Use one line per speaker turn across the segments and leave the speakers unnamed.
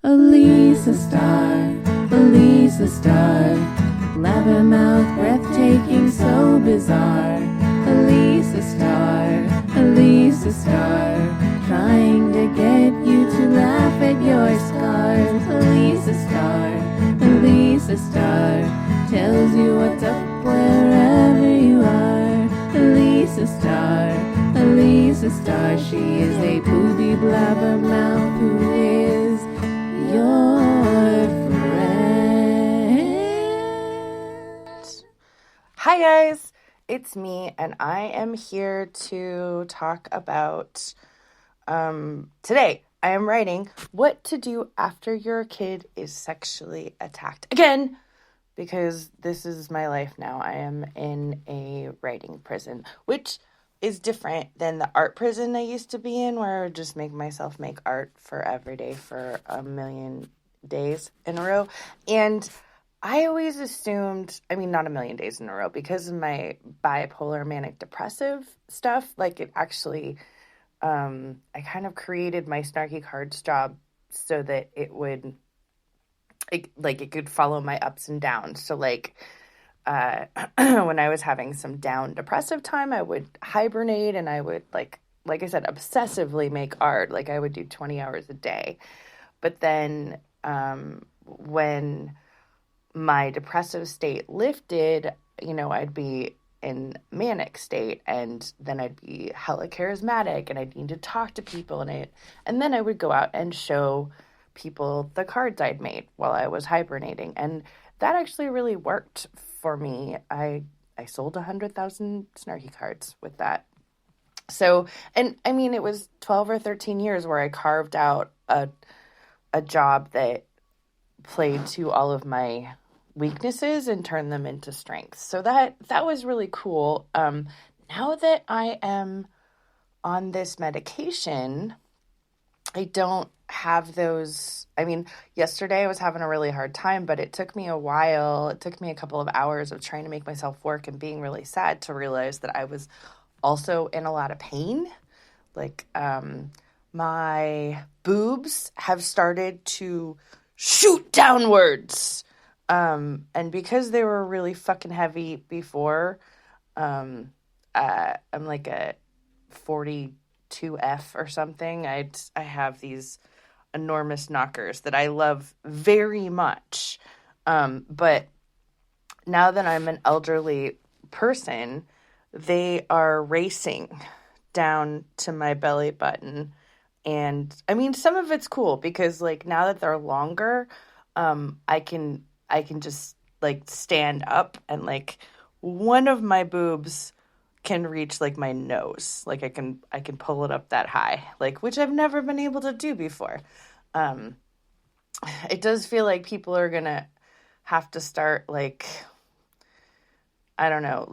Alisa Starr, Alisa Starr, blabbermouth, breathtaking, so bizarre. Alisa Starr, Alisa Starr, trying to get you to laugh at your scars. Alisa Starr, Alisa Starr, tells you what's up wherever you are. Alisa Starr, Alisa Starr, she is a booby blabbermouth who is your friend.
Hi guys, it's me, and I am here to talk about today I am writing what to do after your kid is sexually attacked again, because this is my life now. I am in a writing prison, which is different than the art prison I used to be in, where I would just make myself make art for every day for a million days in a row. And I always assumed, not a million days in a row, because of my bipolar manic depressive stuff, like it actually, I kind of created my snarky cards job so that it could follow my ups and downs. So when I was having some down depressive time, I would hibernate, and I would like I said, obsessively make art. Like I would do 20 hours a day. But then when my depressive state lifted, I'd be in manic state, and then I'd be hella charismatic, and I'd need to talk to people, and then I would go out and show people the cards I'd made while I was hibernating. And that actually really worked for me. I sold 100,000 snarky cards with that. So, and it was 12 or 13 years where I carved out a job that played to all of my weaknesses and turned them into strengths. So that was really cool. Now that I am on this medication, I don't have those. Yesterday I was having a really hard time, but it took me a while. It took me a couple of hours of trying to make myself work and being really sad to realize that I was also in a lot of pain. My boobs have started to shoot downwards. And because they were really fucking heavy before, I'm like a 42F or something. I have these enormous knockers that I love very much. But now that I'm an elderly person, they are racing down to my belly button. And some of it's cool because now that they're longer, I can just stand up, and one of my boobs can reach my nose. I can pull it up that high, which I've never been able to do before. It does feel like people are gonna have to start I don't know,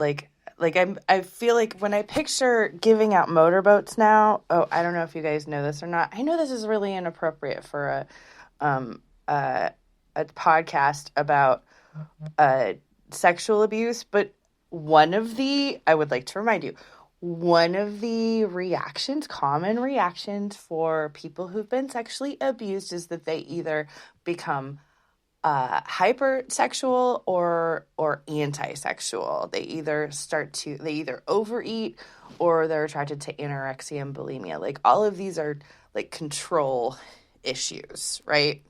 I feel like when I picture giving out motorboats now. Oh, I don't know if you guys know this or not. I know this is really inappropriate for a podcast about sexual abuse, but I would like to remind you, one of the common reactions for people who've been sexually abused is that they either become hypersexual or anti-sexual. They either overeat, or they're attracted to anorexia and bulimia. All of these are control issues, right?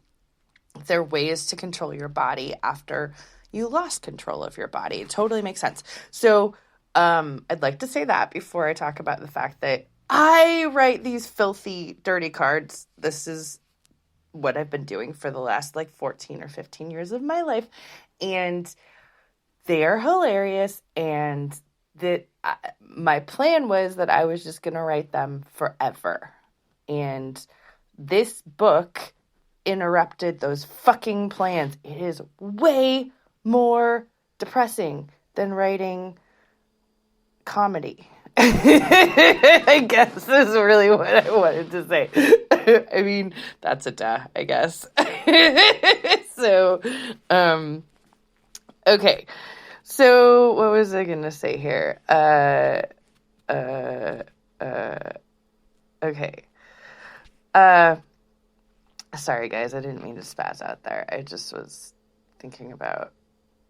They're ways to control your body after you lost control of your body. It totally makes sense. So I'd like to say that before I talk about the fact that I write these filthy, dirty cards. This is what I've been doing for the last 14 or 15 years of my life. And they are hilarious. And that my plan was that I was just going to write them forever. And this book interrupted those fucking plans. It is way more depressing than writing comedy. I guess this is really what I wanted to say. That's a duh, I guess. So, okay. So what was I going to say here? Okay. Sorry, guys, I didn't mean to spaz out there. I just was thinking about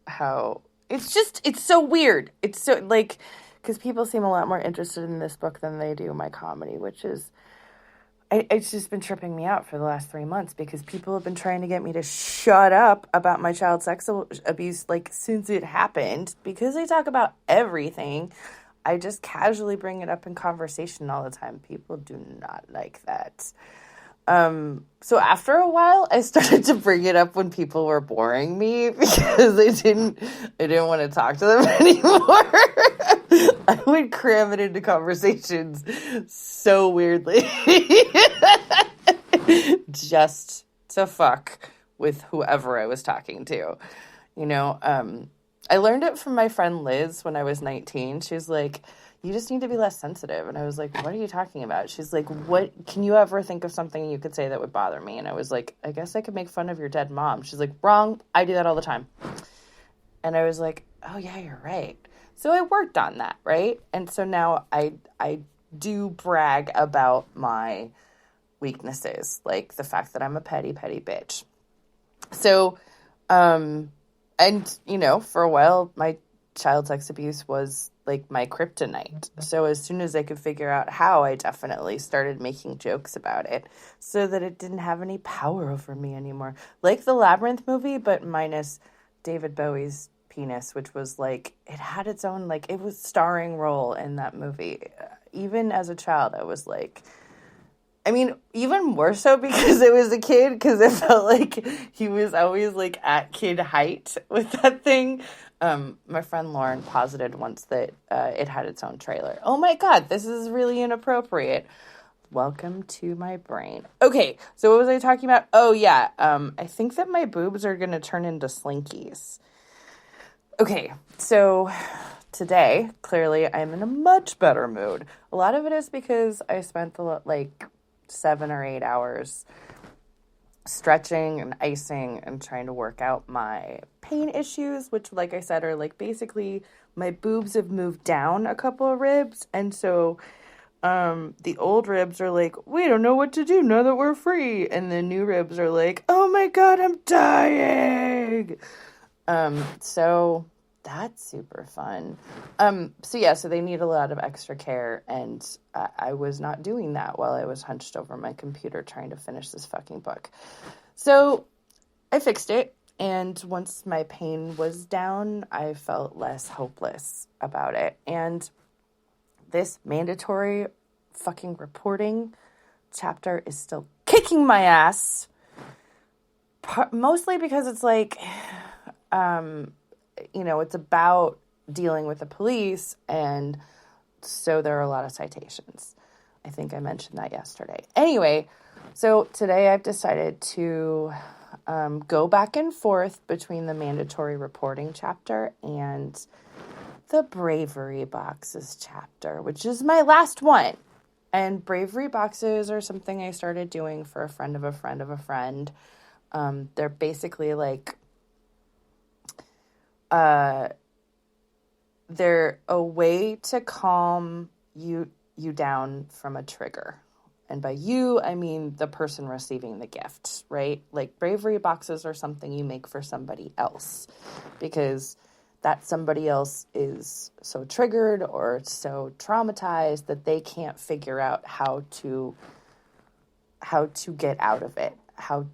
how it's so weird. It's so, like, because people seem a lot more interested in this book than they do my comedy, which is, it's just been tripping me out for the last 3 months because people have been trying to get me to shut up about my child sex abuse, like, since it happened, because they talk about everything. I just casually bring it up in conversation all the time. People do not like that. So after a while, I started to bring it up when people were boring me because I didn't want to talk to them anymore. I would cram it into conversations so weirdly. Just to fuck with whoever I was talking to. You know, I learned it from my friend Liz when I was 19. She was like, you just need to be less sensitive. And I was like, what are you talking about? She's like, what, can you ever think of something you could say that would bother me? And I was like, I guess I could make fun of your dead mom. She's like, wrong. I do that all the time. And I was like, oh yeah, you're right. So I worked on that, right? And so now I do brag about my weaknesses, like the fact that I'm a petty bitch. So, and, you know, for a while, my child sex abuse was like my kryptonite. So as soon as I could figure out how, I definitely started making jokes about it so that it didn't have any power over me anymore. Like the Labyrinth movie, but minus David Bowie's penis, which was like, it had its own, like, it was starring role in that movie. Even as a child, I was like, I mean, even more so because I was a kid, because I felt like he was always like at kid height with that thing. My friend Lauren posited once that it had its own trailer. Oh my God, this is really inappropriate. Welcome to my brain. Okay, so what was I talking about? Oh yeah, I think that my boobs are going to turn into slinkies. Okay, so today, clearly, I'm in a much better mood. A lot of it is because I spent 7 or 8 hours stretching and icing and trying to work out my pain issues, which, like I said, are like basically my boobs have moved down a couple of ribs. And so the old ribs are like, we don't know what to do now that we're free. And the new ribs are like, oh my God, I'm dying. So that's super fun. So they need a lot of extra care, and I was not doing that while I was hunched over my computer trying to finish this fucking book. So I fixed it, and once my pain was down, I felt less hopeless about it. And this mandatory fucking reporting chapter is still kicking my ass, mostly because it's like, you know, it's about dealing with the police, and so there are a lot of citations. I think I mentioned that yesterday. Anyway, so today I've decided to go back and forth between the mandatory reporting chapter and the Bravery boxes chapter, which is my last one. And Bravery boxes are something I started doing for a friend of a friend of a friend. They're basically like, they're a way to calm you down from a trigger. And by you, I mean the person receiving the gift, right? Like Bravery boxes are something you make for somebody else because that somebody else is so triggered or so traumatized that they can't figure out how to get out of it, how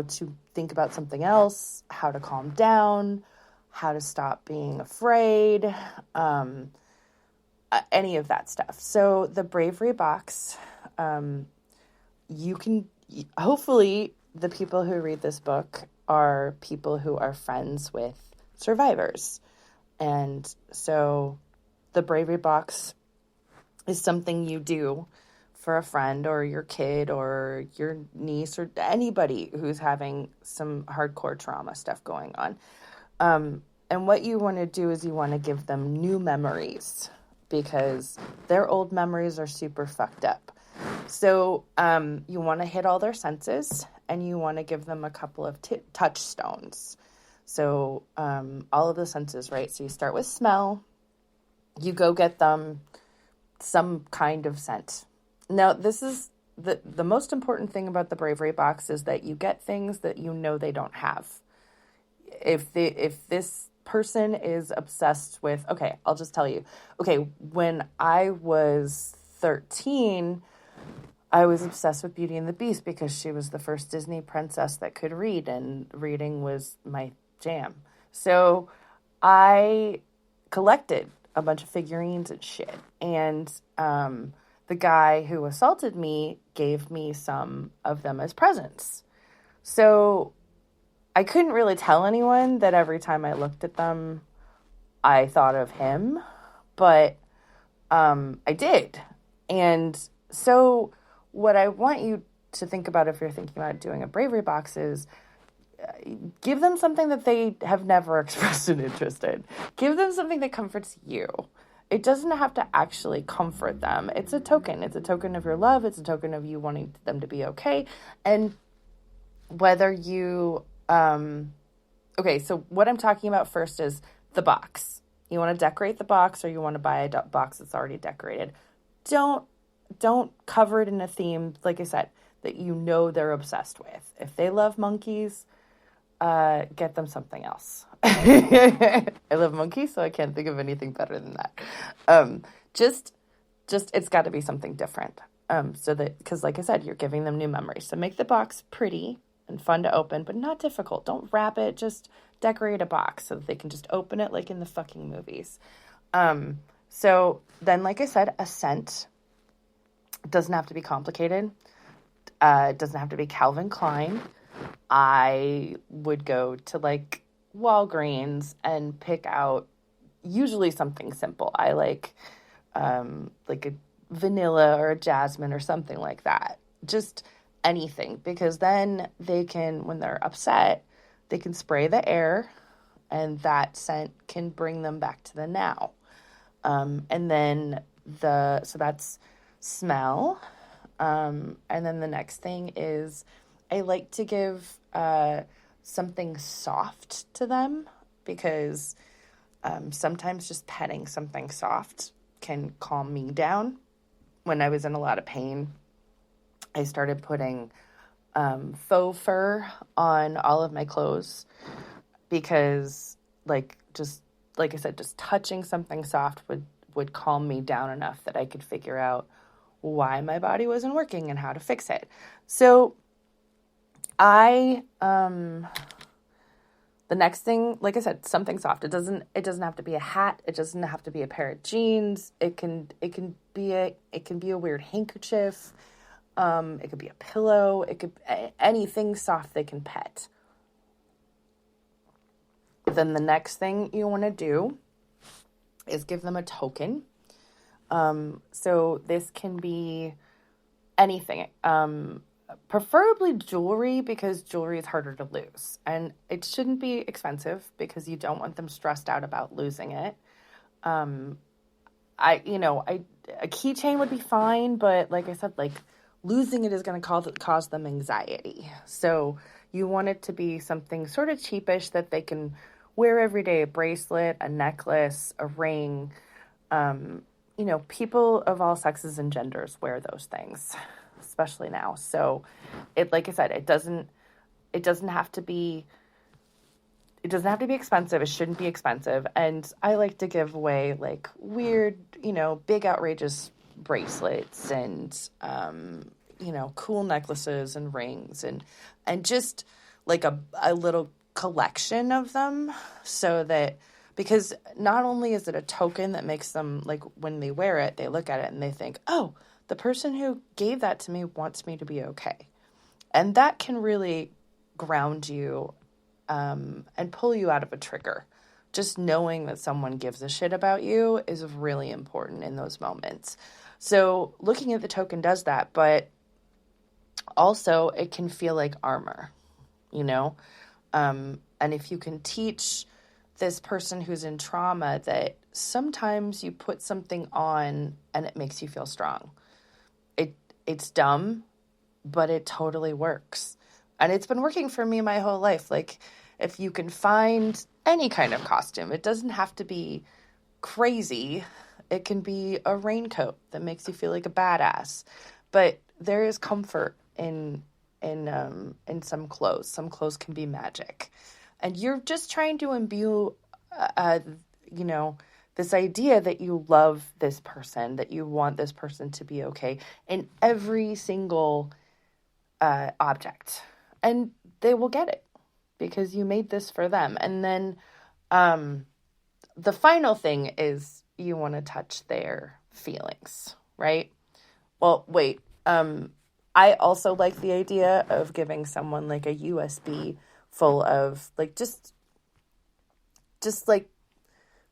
to think about something else, how to calm down, how to stop being afraid, any of that stuff. So the Bravery box, you can, hopefully the people who read this book are people who are friends with survivors. And so the Bravery box is something you do for a friend or your kid or your niece or anybody who's having some hardcore trauma stuff going on. And what you want to do is you want to give them new memories because their old memories are super fucked up. So you want to hit all their senses and you want to give them a couple of touchstones. So all of the senses, right? So you start with smell. You go get them some kind of scent. Now, this is the most important thing about the Bravery box is that you get things that you know they don't have. If this person is obsessed with, okay, I'll just tell you. Okay, when I was 13, I was obsessed with Beauty and the Beast because she was the first Disney princess that could read, and reading was my jam. So I collected a bunch of figurines and shit. And the guy who assaulted me gave me some of them as presents. So I couldn't really tell anyone that every time I looked at them, I thought of him, but I did. And so what I want you to think about if you're thinking about doing a Bravery box is give them something that they have never expressed an interest in. Give them something that comforts you. It doesn't have to actually comfort them. It's a token. It's a token of your love. It's a token of you wanting them to be okay. And whether you... okay, so what I'm talking about first is the box. You want to decorate the box, or you want to buy a box that's already decorated. Don't cover it in a theme, like I said, that you know they're obsessed with. If they love monkeys, get them something else. I love monkeys, so I can't think of anything better than that. Just it's got to be something different. So that, because like I said, you're giving them new memories. So make the box pretty and fun to open, but not difficult. Don't wrap it. Just decorate a box so that they can just open it like in the fucking movies. So then, like I said, a scent. It doesn't have to be complicated. It doesn't have to be Calvin Klein. I would go to like Walgreens and pick out usually something simple. I like a vanilla or a jasmine or something like that. Just anything, because then they can, when they're upset, they can spray the air and that scent can bring them back to the now. And then so that's smell. And then the next thing is I like to give something soft to them, because sometimes just petting something soft can calm me down. When I was in a lot of pain, I started putting faux fur on all of my clothes, because just like I said, just touching something soft would calm me down enough that I could figure out why my body wasn't working and how to fix it. So the next thing, like I said, something soft. It doesn't have to be a hat. It doesn't have to be a pair of jeans. It can be a weird handkerchief. It could be a pillow. It could anything soft they can pet. Then the next thing you want to do is give them a token. So this can be anything. Preferably jewelry, because jewelry is harder to lose, and it shouldn't be expensive because you don't want them stressed out about losing it. A keychain would be fine, but like I said, like losing it is going to cause them anxiety. So you want it to be something sort of cheapish that they can wear every day: a bracelet, a necklace, a ring. People of all sexes and genders wear those things, especially now. So like I said, it doesn't have to be expensive. It shouldn't be expensive. And I like to give away like weird, big outrageous bracelets and, cool necklaces and rings and just like a little collection of them, so that, because not only is it a token that makes them, like, when they wear it, they look at it and they think, oh, the person who gave that to me wants me to be okay. And that can really ground you and pull you out of a trigger. Just knowing that someone gives a shit about you is really important in those moments. So looking at the token does that, but also it can feel like armor, and if you can teach this person who's in trauma that sometimes you put something on and it makes you feel strong. It's dumb, but it totally works. And it's been working for me my whole life. Like, if you can find any kind of costume, it doesn't have to be crazy. It can be a raincoat that makes you feel like a badass. But there is comfort in some clothes. Some clothes can be magic. And you're just trying to imbue, you know, this idea that you love this person, that you want this person to be okay in every single object. And they will get it because you made this for them. And then the final thing is you want to touch their feelings, right? Well, wait. I also like the idea of giving someone like a USB full of like just like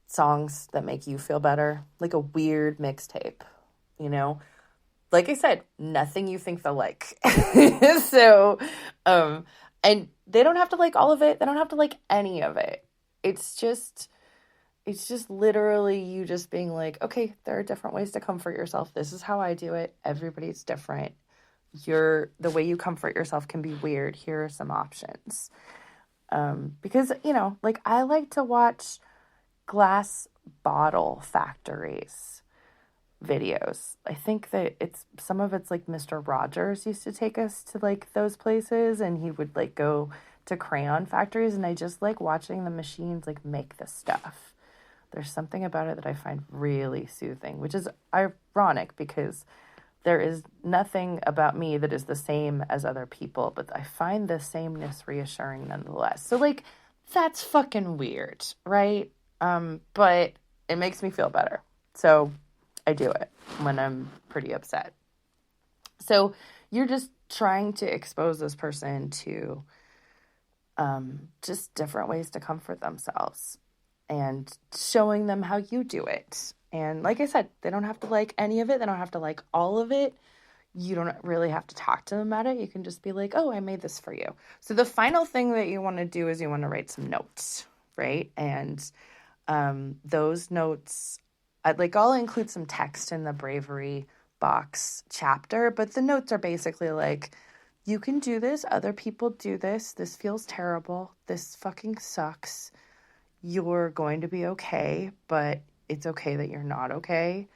songs that make you feel better, like a weird mixtape, you know? Like I said, nothing you think they'll like. So, and they don't have to like all of it. They don't have to like any of it. It's just literally you just being like, okay, there are different ways to comfort yourself. This is how I do it. Everybody's different. The way you comfort yourself can be weird. Here are some options. Because, you know, like I like to watch glass bottle factories videos. I think that some of it's like Mr. Rogers used to take us to like those places, and he would like go to crayon factories, and I just like watching the machines like make the stuff. There's something about it that I find really soothing, which is ironic because there is nothing about me that is the same as other people, but I find the sameness reassuring nonetheless. So like that's fucking weird, right? But it makes me feel better. So I do it when I'm pretty upset. So you're just trying to expose this person to just different ways to comfort themselves and showing them how you do it. And like I said, they don't have to like any of it. They don't have to like all of it. You don't really have to talk to them about it. You can just be like, oh, I made this for you. So the final thing that you want to do is you want to write some notes, right? And those notes, I'll include some text in the Bravery box chapter, but the notes are basically like, you can do this. Other people do this. This feels terrible. This fucking sucks. You're going to be okay, but it's okay that you're not okay.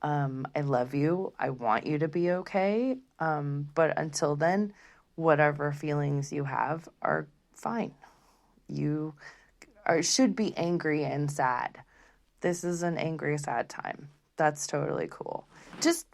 I love you. I want you to be okay. But until then, whatever feelings you have are fine. You should be angry and sad. This is an angry, sad time. That's totally cool. Just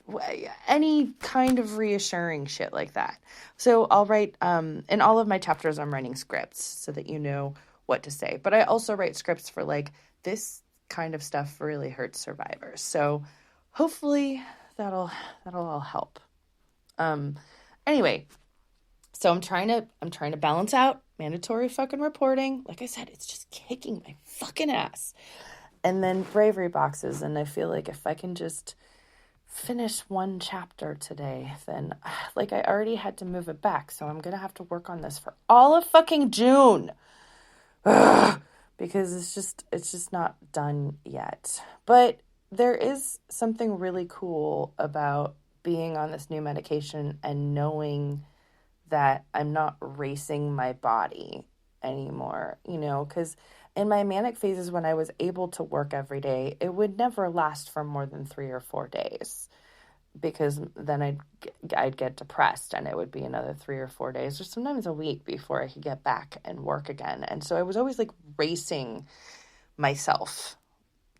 any kind of reassuring shit like that. So I'll write, in all of my chapters, I'm writing scripts so that you know what to say. But I also write scripts for like, this kind of stuff really hurts survivors. So hopefully that'll all help. Anyway, so I'm trying to balance out mandatory fucking reporting. Like I said, it's just kicking my fucking ass. And then bravery boxes, and I feel like if I can just finish one chapter today, then like I already had to move it back, so I'm gonna have to work on this for all of fucking June. Ugh, because it's just not done yet. But there is something really cool about being on this new medication and knowing that I'm not racing my body anymore, you know, because in my manic phases when I was able to work every day, it would never last for more than 3 or 4 days because then I'd get depressed and it would be another 3 or 4 days or sometimes a week before I could get back and work again. And so I was always like racing myself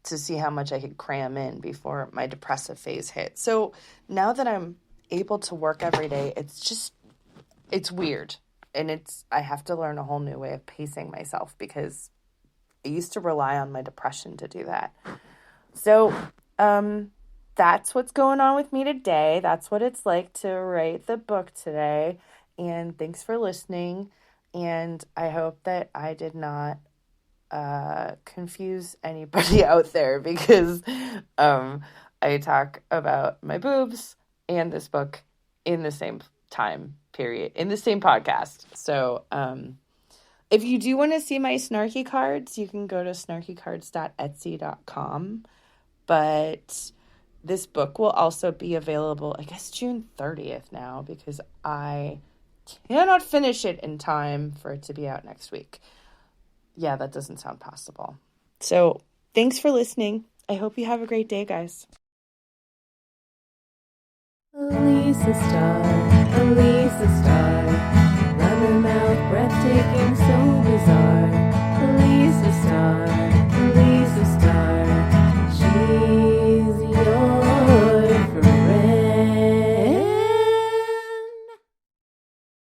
to see how much I could cram in before my depressive phase hit. So now that I'm able to work every day, it's weird. And I have to learn a whole new way of pacing myself because I used to rely on my depression to do that. So, that's what's going on with me today. That's what it's like to write the book today. And thanks for listening. And I hope that I did not confuse anybody out there because I talk about my boobs and this book in the same time period, in the same podcast. So if you do want to see my snarky cards, you can go to snarkycards.etsy.com. But this book will also be available, I guess, June 30th now because I cannot finish it in time for it to be out next week. Yeah, that doesn't sound possible. So thanks for listening. I hope you have a great day, guys.
Alisa Starr, Alisa Starr.